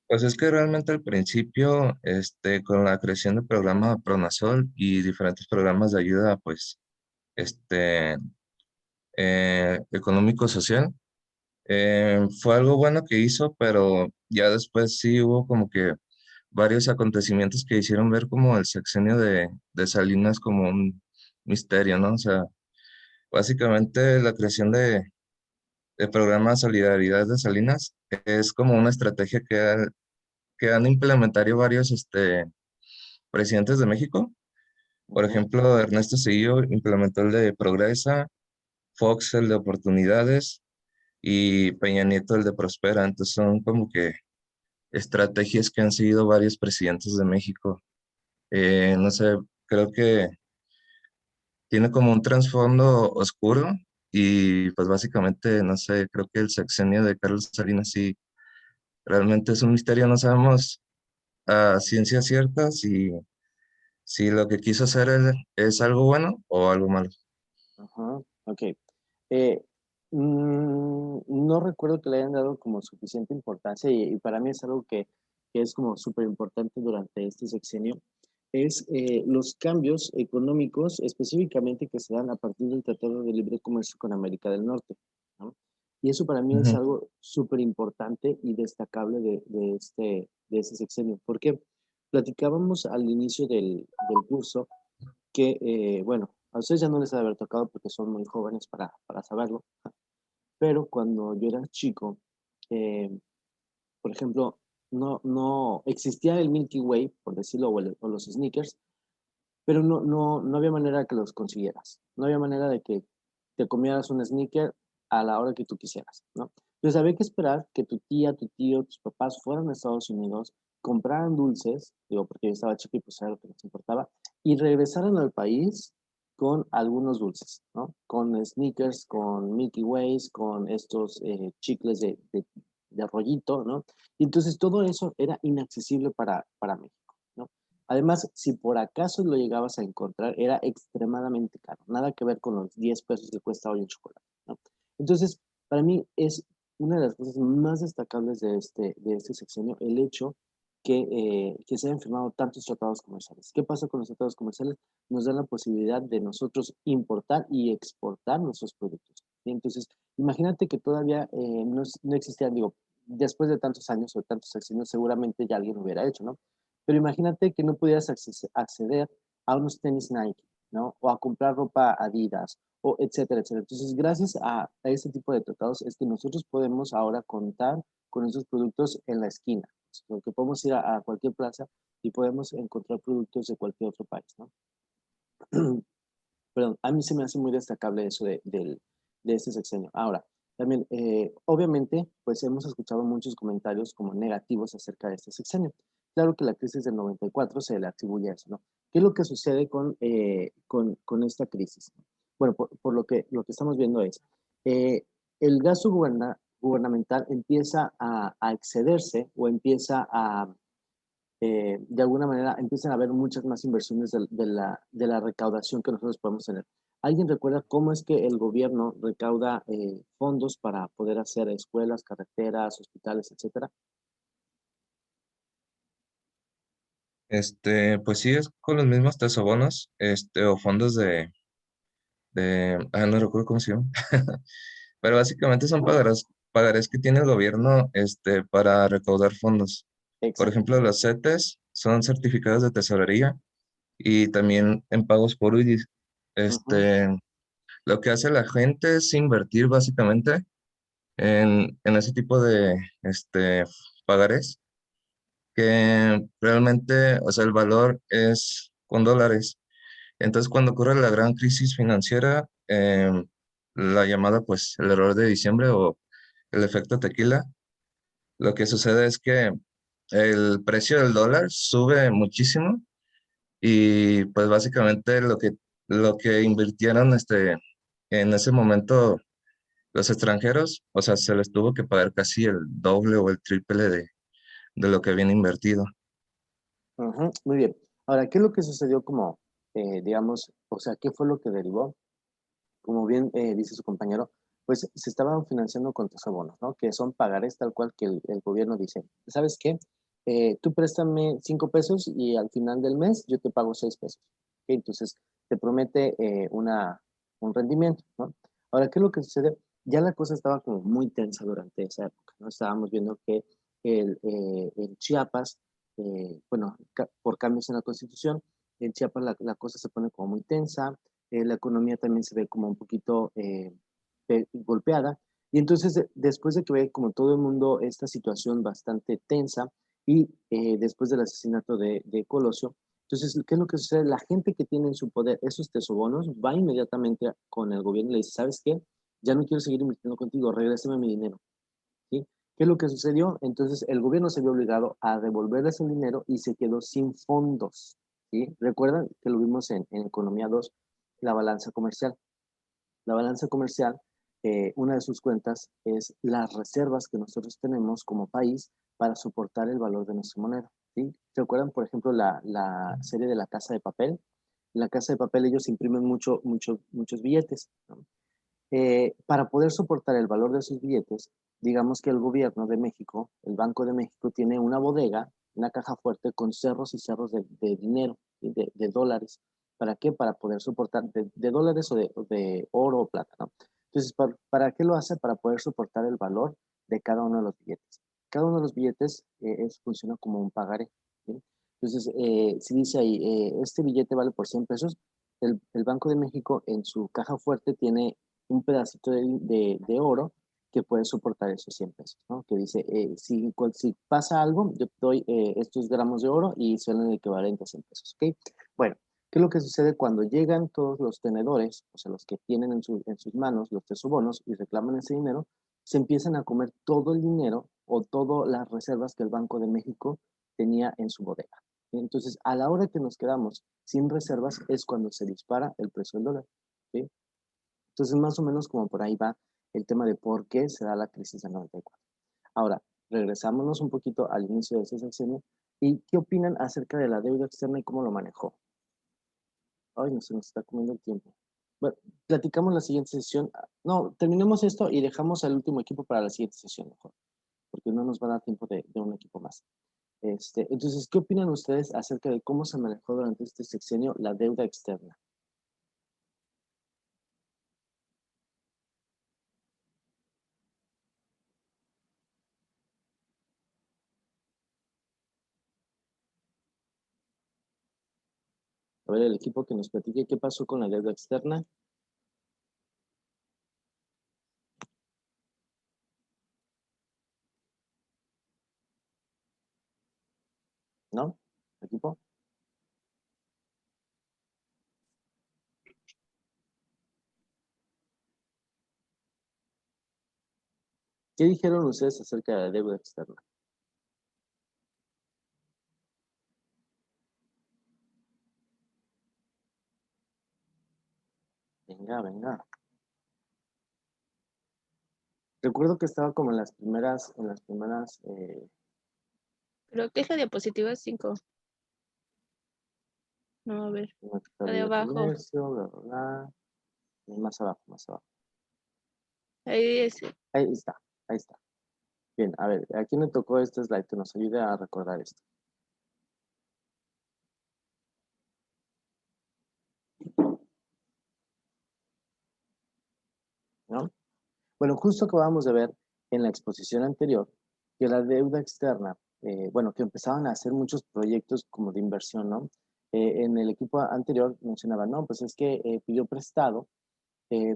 M: Pues es que realmente al principio, con la creación del programa PRONASOL y diferentes programas de ayuda, pues, económico-social, fue algo bueno que hizo, pero ya después sí hubo como que varios acontecimientos que hicieron ver como el sexenio de Salinas como un misterio, ¿no? O sea, Básicamente la creación de programa Solidaridad de Salinas es como una estrategia que han implementado varios presidentes de México. Por
A: Ujú.
M: ejemplo, Ernesto Zedillo implementó el de Progresa, Fox el de Oportunidades y Peña Nieto el de Prospera. Entonces son como que estrategias que han seguido varios presidentes de México. No sé, creo que tiene como un trasfondo oscuro y pues básicamente, no sé, creo que el sexenio de Carlos Salinas sí realmente es un misterio, no sabemos a ciencia cierta si lo que quiso hacer él es algo bueno o algo malo.
A: Ajá, ok. Eh, no recuerdo que le hayan dado como suficiente importancia y para mí es algo que es como súper importante durante este sexenio, es los cambios económicos específicamente que se dan a partir del Tratado de Libre Comercio con América del Norte, ¿no? Y eso para mí es
M: Ujú.
A: algo súper importante y destacable de este sexenio. ¿Por qué? Platicábamos al inicio del curso que, bueno, a ustedes ya no les ha de haber tocado porque son muy jóvenes para saberlo, pero cuando yo era chico, eh, por ejemplo, no existía el Milky Way, por decirlo, o los sneakers, pero no había manera de que los consiguieras. No había manera de que te comieras un sneaker a la hora que tú quisieras, ¿no? Entonces había que esperar que tu tía, tu tío, tus papás fueran a Estados Unidos, compraran dulces, digo, porque yo estaba chico y pues era lo que les importaba, y regresaran al país con algunos dulces, ¿no? Con sneakers, con Milky Ways, con estos chicles de rollito, ¿no? Y entonces todo eso era inaccesible para México, ¿no? Además, si por acaso lo llegabas a encontrar, era extremadamente caro. Nada que ver con los 10 pesos que cuesta hoy el chocolate, ¿no? Entonces, para mí es una de las cosas más destacables de este sexenio el hecho que se hayan firmado tantos tratados comerciales. ¿Qué pasa con los tratados comerciales? Nos dan la posibilidad de nosotros importar y exportar nuestros productos. ¿Sí? Entonces, imagínate que todavía no existían, digo, después de tantos años o tantos sexenios, seguramente ya alguien lo hubiera hecho, ¿no? Pero imagínate que no pudieras acceder a unos tenis Nike, ¿no? O a comprar ropa Adidas, o etcétera, etcétera. Entonces, gracias a este tipo de tratados es que nosotros podemos ahora contar con esos productos en la esquina. Porque podemos ir a cualquier plaza y podemos encontrar productos de cualquier otro país, ¿no? Perdón, a mí se me hace muy destacable eso de este sexenio. Ahora, también, obviamente, pues hemos escuchado muchos comentarios como negativos acerca de este sexenio. Claro que la crisis del 94 se le atribuye a eso, ¿no? ¿Qué es lo que sucede con esta crisis? Bueno, por lo que estamos viendo es, el gasto gubernamental empieza a excederse o empieza de alguna manera empiezan a haber muchas más inversiones de la recaudación que nosotros podemos tener. ¿Alguien recuerda cómo es que el gobierno recauda fondos para poder hacer escuelas, carreteras, hospitales, etcétera?
M: Pues sí, es con los mismos tesobonos, o fondos no recuerdo cómo se llama, pero básicamente son pagarés que tiene el gobierno, para recaudar fondos. Por
A: Exacto.
M: ejemplo, los CETES son certificados de tesorería y también en pagos por UDI.
A: Ujú.
M: Lo que hace la gente es invertir básicamente en ese tipo de, pagarés, que realmente, o sea, el valor es con dólares. Entonces, cuando ocurre la gran crisis financiera, la llamada, pues, el error de diciembre o el efecto tequila, lo que sucede es que el precio del dólar sube muchísimo y, pues, básicamente lo que invirtieron en ese momento los extranjeros, o sea, se les tuvo que pagar casi el doble o el triple de lo que habían invertido.
A: Ujú, muy bien. Ahora, ¿qué es lo que sucedió como, digamos, o sea, qué fue lo que derivó? Como bien dice su compañero, pues se estaban financiando con tesobonos, ¿no? Que son pagarés tal cual que el gobierno dice, ¿sabes qué? Tú préstame 5 pesos y al final del mes yo te pago 6 pesos. ¿Ok? Entonces, te promete un rendimiento, ¿no? Ahora, ¿qué es lo que sucede? Ya la cosa estaba como muy tensa durante esa época, ¿no? Estábamos viendo que en Chiapas, bueno, por cambios en la Constitución, en Chiapas la cosa se pone como muy tensa, la economía también se ve como un poquito golpeada. Y entonces, después de que ve como todo el mundo esta situación bastante tensa, y después del asesinato de Colosio, entonces, ¿qué es lo que sucede? La gente que tiene en su poder esos tesobonos va inmediatamente con el gobierno y le dice, ¿sabes qué? Ya no quiero seguir invirtiendo contigo, regrésame mi dinero. ¿Sí? ¿Qué es lo que sucedió? Entonces, el gobierno se vio obligado a devolverles el dinero y se quedó sin fondos. ¿Sí? Recuerdan que lo vimos en Economía 2, la balanza comercial. La balanza comercial, una de sus cuentas es las reservas que nosotros tenemos como país para soportar el valor de nuestra moneda. ¿Sí? ¿Se acuerdan, por ejemplo, la serie de La Casa de Papel? En La Casa de Papel ellos imprimen muchos billetes, ¿no? Para poder soportar el valor de sus billetes, digamos que el gobierno de México, el Banco de México, tiene una bodega, una caja fuerte con cerros y cerros de dinero, de dólares. ¿Para qué? Para poder soportar de dólares o de oro o plata, ¿no? Entonces, ¿para qué lo hace? Para poder soportar el valor de cada uno de los billetes. Cada uno de los billetes funciona como un pagaré, ¿sí? Entonces, si dice ahí, este billete vale por 100 pesos, el Banco de México en su caja fuerte tiene un pedacito de oro que puede soportar esos 100 pesos, ¿no? Que dice, si pasa algo, yo te doy estos gramos de oro y son el equivalente a 100 pesos, ¿ok? Bueno, ¿qué es lo que sucede cuando llegan todos los tenedores, o sea, los que tienen en sus manos los tesobonos y reclaman ese dinero, se empiezan a comer todo el dinero o todas las reservas que el Banco de México tenía en su bodega? Entonces, a la hora que nos quedamos sin reservas es cuando se dispara el precio del dólar, ¿sí? Entonces, más o menos como por ahí va el tema de por qué se da la crisis del 94. Ahora, regresámonos un poquito al inicio de ese sexenio y qué opinan acerca de la deuda externa y cómo lo manejó. Ay, no se nos está comiendo el tiempo. Bueno, platicamos la siguiente sesión. No, terminemos esto y dejamos al último equipo para la siguiente sesión mejor, porque no nos va a dar tiempo de un equipo más. Entonces, ¿qué opinan ustedes acerca de cómo se manejó durante este sexenio la deuda externa? A ver, el equipo que nos platique qué pasó con la deuda externa. ¿No? ¿Equipo? ¿Qué dijeron ustedes acerca de la deuda externa? Venga, venga. Recuerdo que estaba como en las primeras,
K: Creo que es la diapositiva 5. No, a ver, la de abajo.
A: Comercio, bla, bla, bla. Más abajo, más abajo.
K: Ahí es.
A: Ahí está, ahí está. Bien, a ver, ¿a quién le tocó este slide que nos ayude a recordar esto? ¿No? Bueno, justo acabamos de ver en la exposición anterior que la deuda externa, bueno, que empezaban a hacer muchos proyectos como de inversión, ¿no? En el equipo anterior mencionaba, no, pues es que pidió prestado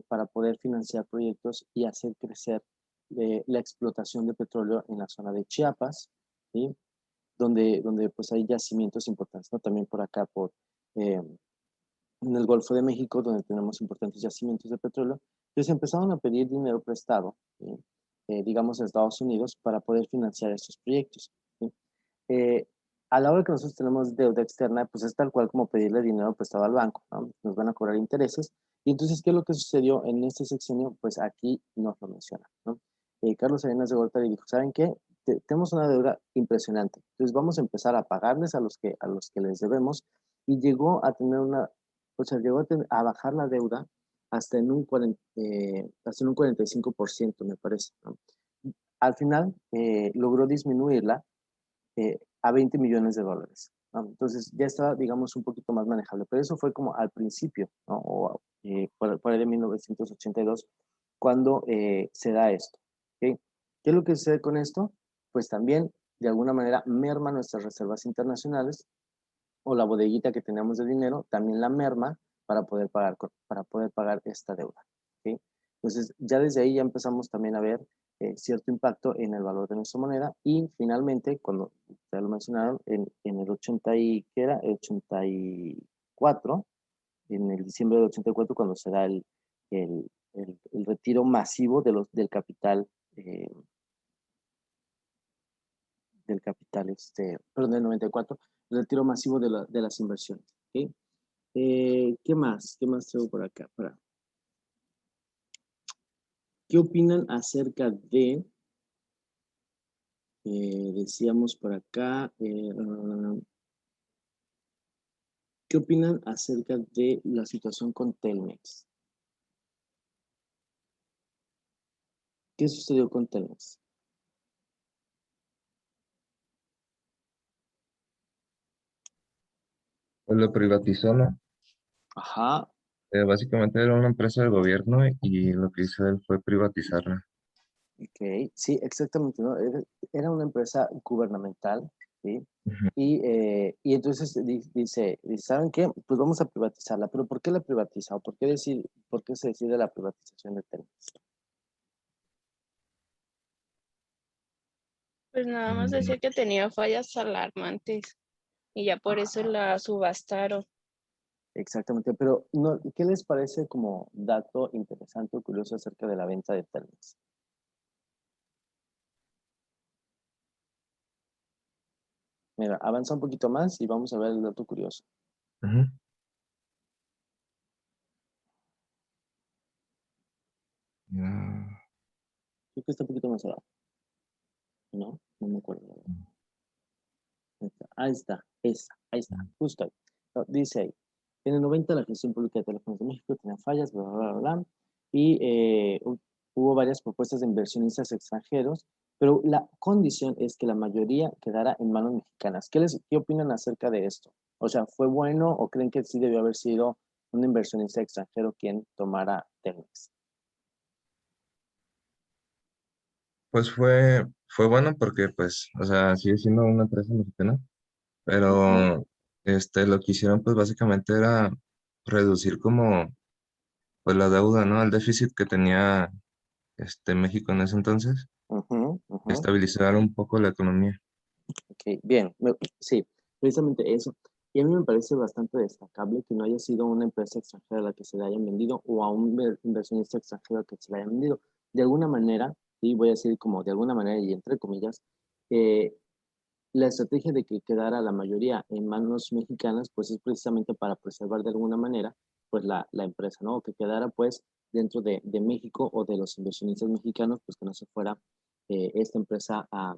A: para poder financiar proyectos y hacer crecer la explotación de petróleo en la zona de Chiapas, ¿sí? Donde pues hay yacimientos importantes, ¿no? También por acá, eh, en el Golfo de México, donde tenemos importantes yacimientos de petróleo. Entonces empezaron a pedir dinero prestado, ¿sí? Digamos, a Estados Unidos para poder financiar estos proyectos, ¿sí? A la hora que nosotros tenemos deuda externa, pues es tal cual como pedirle dinero prestado al banco, ¿no? Nos van a cobrar intereses. Y entonces, ¿qué es lo que sucedió en este sexenio? Pues aquí nos lo menciona, ¿no? Carlos Salinas de Gortari dijo, ¿saben qué? Tenemos una deuda impresionante. Entonces vamos a empezar a pagarles a los que les debemos. Y llegó a tener a bajar la deuda hasta en un 45%, me parece, ¿no? Al final logró disminuirla a 20 millones de dólares, ¿no? Entonces ya estaba, digamos, un poquito más manejable, pero eso fue como al principio, ¿no? O por ahí de 1982, cuando se da esto, ¿okay? ¿Qué es lo que sucede con esto? Pues también, de alguna manera, merma nuestras reservas internacionales, o la bodeguita que tenemos de dinero, también la merma para poder pagar esta deuda. ¿Sí? Entonces, ya desde ahí ya empezamos también a ver cierto impacto en el valor de nuestra moneda y finalmente, cuando ya lo mencionaron, en el 80 y, ¿qué era? El 84, en el diciembre del 84, cuando se da el retiro masivo del capital, perdón, del 94, el retiro masivo de las inversiones. ¿Okay? ¿Qué más? ¿Qué más traigo por acá? ¿Qué opinan acerca de, decíamos por acá, ¿qué opinan acerca de la situación con Telmex? ¿Qué sucedió con Telmex?
M: Pues lo privatizó, ¿no?
A: Ajá,
M: Básicamente era una empresa del gobierno y lo que hizo él fue privatizarla.
A: ok, sí, exactamente, ¿no? Era una empresa gubernamental, ¿sí?
M: Ujú.
A: Y entonces dice, ¿saben qué? Pues vamos a privatizarla, pero ¿por qué la privatiza? ¿O por qué se decide la privatización de Telmex?
L: Pues nada más decía que tenía fallas alarmantes y ya por eso la subastaron.
A: Exactamente, pero no, ¿qué les parece como dato interesante o curioso acerca de la venta de Telmex? Mira, avanza un poquito más y vamos a ver el dato curioso.
M: Ujú. Ya.
A: Creo que está un poquito más abajo. No me acuerdo. Ahí está, ahí está, justo ahí. No, dice ahí, en el 90 la gestión pública de Teléfonos de México tenía fallas, bla, bla, bla, bla, y hubo varias propuestas de inversionistas extranjeros, pero la condición es que la mayoría quedara en manos mexicanas. ¿Qué opinan acerca de esto? O sea, ¿fue bueno o creen que sí debió haber sido un inversionista extranjero quien tomara Telmex?
M: Pues fue bueno porque, pues, o sea, sigue siendo una empresa mexicana,
A: Ujú.
M: pero lo que hicieron, pues, básicamente era reducir como, pues, la deuda, ¿no? El déficit que tenía, México en ese entonces,
A: Ujú, ujú.
M: estabilizar un poco la economía.
A: Ok, bien, sí, precisamente eso. Y a mí me parece bastante destacable que no haya sido una empresa extranjera a la que se le hayan vendido o a un inversionista extranjero al que se le hayan vendido. De alguna manera, y voy a decir como de alguna manera y entre comillas, eh, la estrategia de que quedara la mayoría en manos mexicanas, pues es precisamente para preservar de alguna manera, pues la empresa, ¿no? O que quedara pues dentro de México o de los inversionistas mexicanos, pues que no se fuera esta empresa a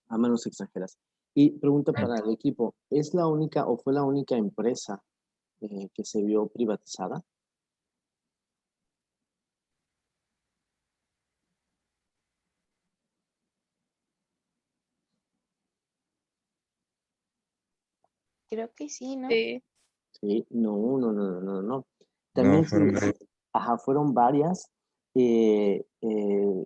A: manos extranjeras. Y pregunta para el equipo, ¿es la única o fue la única empresa que se vio privatizada?
K: Creo que sí, ¿no?
L: Sí.
A: Sí, no.
M: No,
A: También
M: fueron varios.
A: ajá, fueron varias. eh, eh,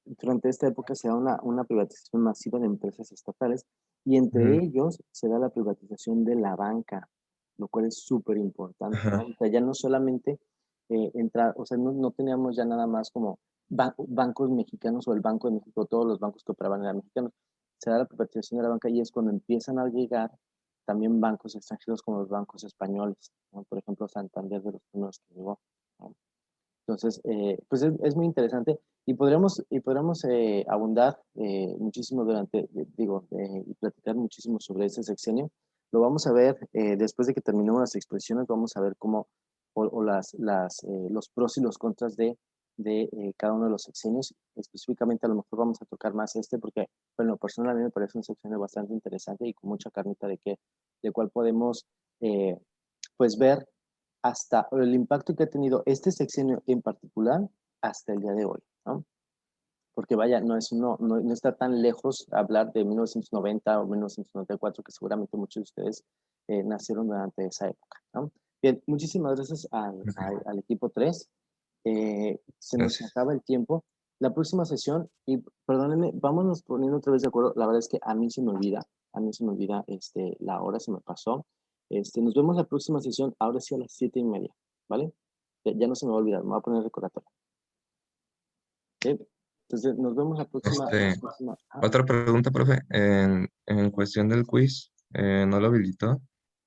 A: Durante esta época se da una privatización masiva de empresas estatales y entre
M: Ujú.
A: ellos se da la privatización de la banca, lo cual es súper importante, ¿no?
M: Ajá.
A: O sea, ya no solamente entrar, o sea, no teníamos ya nada más como bancos mexicanos o el Banco de México, todos los bancos que operaban eran mexicanos. Se da la privatización de la banca y es cuando empiezan a llegar también bancos extranjeros como los bancos españoles, ¿no? Por ejemplo, Santander de los primeros que llegó, ¿no? Entonces, pues es muy interesante y podremos abundar muchísimo y platicar muchísimo sobre ese sexenio. Lo vamos a ver después de que terminemos las expresiones, vamos a ver cómo, o los pros y los contras de cada uno de los sexenios. Específicamente, a lo mejor vamos a tocar más porque, bueno, personal a mí me parece un sexenio bastante interesante y con mucha carnita de cuál podemos, pues, ver hasta el impacto que ha tenido este sexenio en particular hasta el día de hoy, ¿no? Porque vaya, no está tan lejos hablar de 1990 o 1994, que seguramente muchos de ustedes nacieron durante esa época, ¿no? Bien, muchísimas gracias al equipo 3. Se nos
M: Gracias.
A: acaba el tiempo. La próxima sesión, y perdónenme, vámonos poniendo otra vez de acuerdo. La verdad es que a mí se me olvida la hora se me pasó. Nos vemos la próxima sesión, ahora sí a las 7:30, ¿vale? Ya no se me va a olvidar, me voy a poner recordatorio. ¿Sí? Entonces, nos vemos la próxima.
M: Otra pregunta, profe. En cuestión del quiz, ¿no lo habilitó?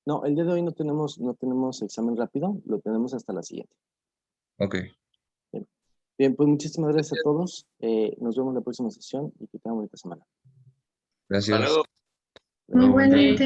A: No, el día de hoy no tenemos examen rápido, lo tenemos hasta la siguiente.
M: Ok.
A: Bien, pues muchísimas gracias a todos. Nos vemos la próxima sesión y que tengan bonita semana.
M: Gracias.
F: Hasta luego.
M: Luego, buen día.
G: Igualmente.